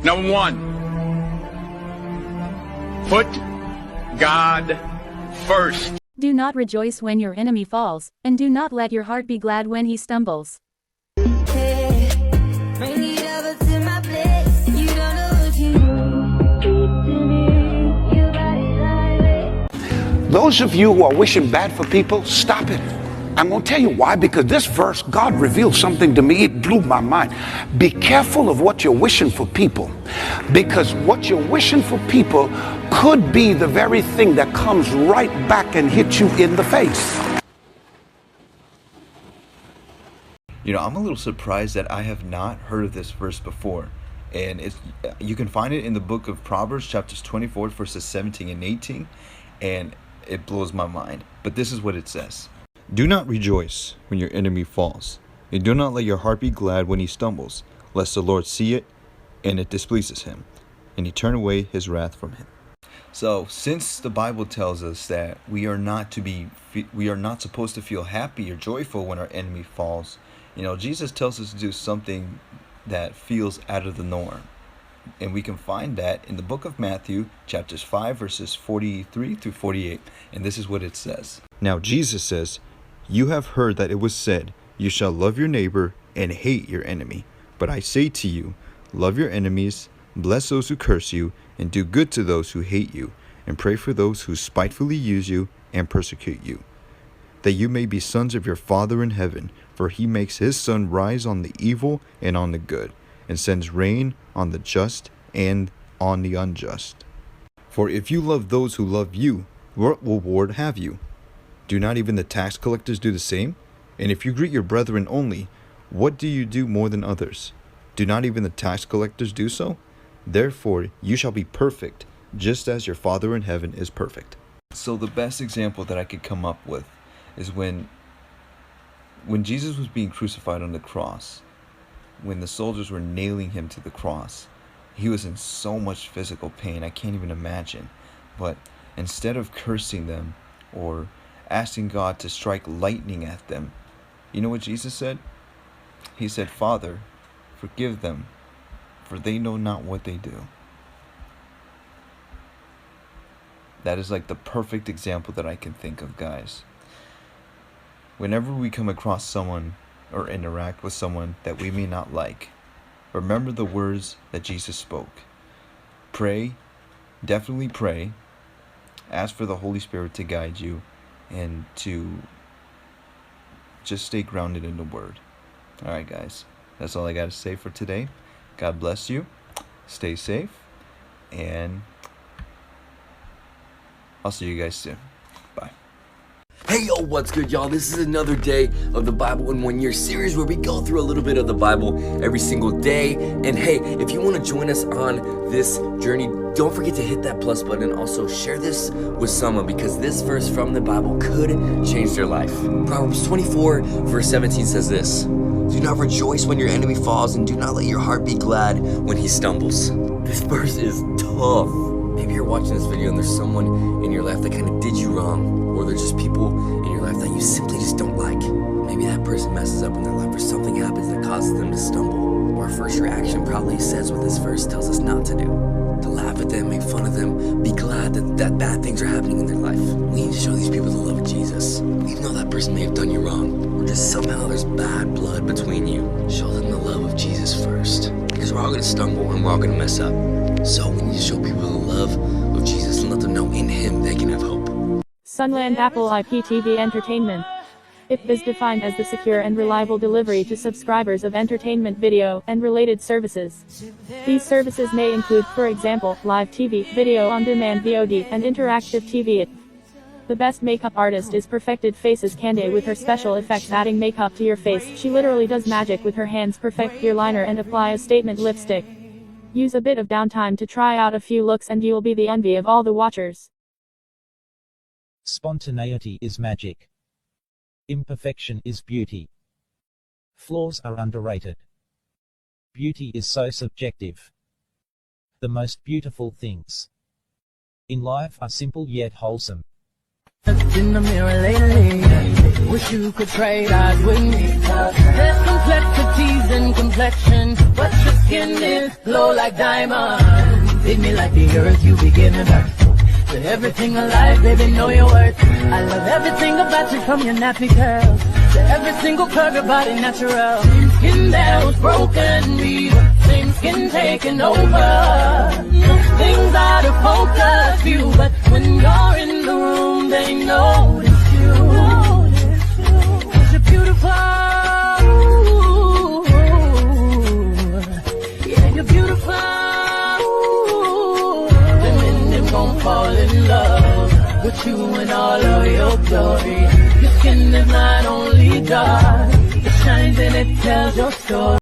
Number one, put God first. Do not rejoice when your enemy falls, and do not let your heart be glad when he stumbles. Those of you who are wishing bad for people, stop it. I'm going to tell you why. Because this verse, God revealed something to me. It blew my mind. Be careful of what you're wishing for people. Because what you're wishing for people could be the very thing that comes right back and hits you in the face. You know, I'm a little surprised that I have not heard of this verse before. And you can find it in the book of Proverbs, chapters 24, verses 17 and 18. And it blows my mind. But this is what it says. Do not rejoice when your enemy falls, and do not let your heart be glad when he stumbles, lest the Lord see it, and it displeases him, and he turn away his wrath from him. So, since the Bible tells us that we are not supposed to feel happy or joyful when our enemy falls, you know, Jesus tells us to do something that feels out of the norm. And we can find that in the book of Matthew, chapters 5, verses 43 through 48. And this is what it says. Now Jesus says, "You have heard that it was said, 'You shall love your neighbor and hate your enemy.' But I say to you, love your enemies, bless those who curse you, and do good to those who hate you, and pray for those who spitefully use you and persecute you, that you may be sons of your Father in heaven. For he makes his sun rise on the evil and on the good, and sends rain on the just and on the unjust. For if you love those who love you, what reward have you? Do not even the tax collectors do the same? And if you greet your brethren only, what do you do more than others? Do not even the tax collectors do so? Therefore you shall be perfect, just as your Father in heaven is perfect." So the best example that I could come up with is when Jesus was being crucified on the cross, when the soldiers were nailing him to the cross. He was in so much physical pain, I can't even imagine. But instead of cursing them or asking God to strike lightning at them, you know what Jesus said? He said, "Father, forgive them, for they know not what they do." That is like the perfect example that I can think of, guys. Whenever we come across someone or interact with someone that we may not like, remember the words that Jesus spoke. Pray, definitely pray. Ask for the Holy Spirit to guide you and to just stay grounded in the Word. Alright guys, that's all I got to say for today. God bless you. Stay safe. And I'll see you guys soon. Bye. Hey yo, what's good y'all? This is another day of the Bible in 1 Year series where we go through a little bit of the Bible every single day. And hey, if you want to join us on this journey, don't forget to hit that plus button and also share this with someone, because this verse from the Bible could change their life. Proverbs 24 verse 17 says this: "Do not rejoice when your enemy falls, and do not let your heart be glad when he stumbles." This verse is tough. Maybe you're watching this video and there's someone in your life that kind of did you wrong, or there's just people in your life that you simply just don't like. Maybe that person messes up in their life or something happens that causes them to stumble. Our first reaction probably says what this verse tells us not to do. To laugh at them, make fun of them, be glad that bad things are happening in their life. We need to show these people the love of Jesus. Even though that person may have done you wrong, or just somehow there's bad blood between you, show them the love of Jesus first. Because we're all going to stumble and we're all going to mess up. So we need to show people the love of Jesus and let them know in Him they can have hope. Sunland Apple IPTV Entertainment. IP is defined as the secure and reliable delivery to subscribers of entertainment video and related services. These services may include, for example, live TV, video on demand VOD, and interactive TV. The best makeup artist is Perfected Faces Cande with her special effects, adding makeup to your face. She literally does magic with her hands. Perfect clear liner and apply a statement lipstick. Use a bit of downtime to try out a few looks and you'll be the envy of all the watchers. Spontaneity is magic. Imperfection is beauty. Flaws are underrated. Beauty is so subjective. The most beautiful things in life are simple yet wholesome. In the mirror lately, wish you could trade eyes with me. There's complexities in complexion, but your skin is glow like diamonds. Hit me like the earth, you begin to burn. To everything alive, baby, know your worth. I love everything about you, from your nappy curls to every single curve, your body natural. Same skin that was broken, me, same skin taking over. Things out of focus, you, but when you're in the room, they notice you. 'Cause you're beautiful. Yeah, you're beautiful. Gon' fall in love with you in all of your glory. Your skin is not only dark, it shines and it tells your story.